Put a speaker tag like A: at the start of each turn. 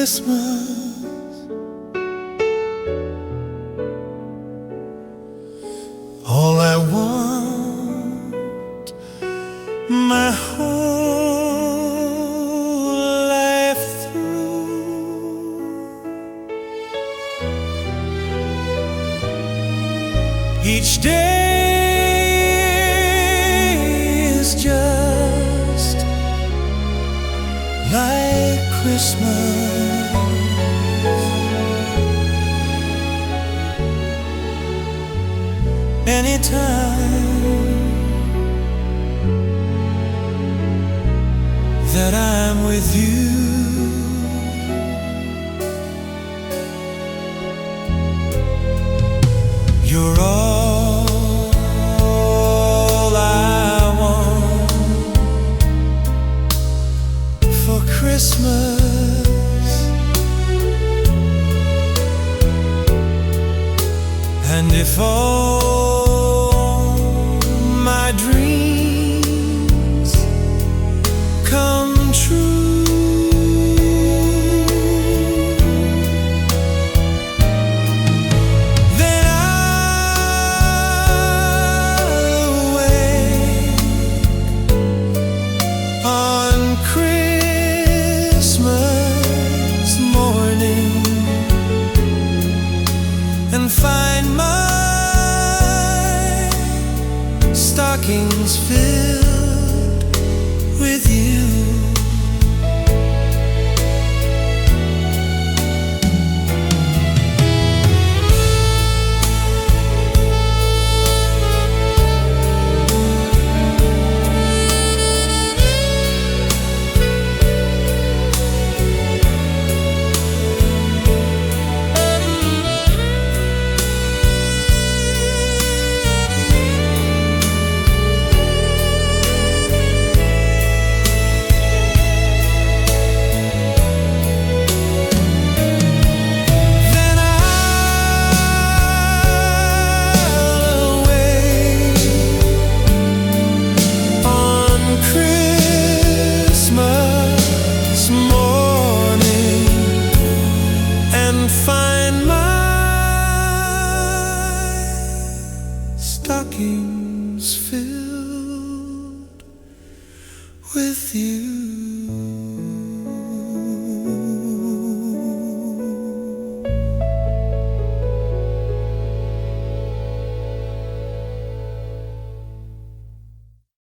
A: Christmas. All I want my whole life through, each day is just like Christmas. Anytime that I'm with you, you're all I want for Christmas. And if all my dreams come true, then I'll wake on Christmas morning and find my stockings filled with you. Find my stockings filled with you.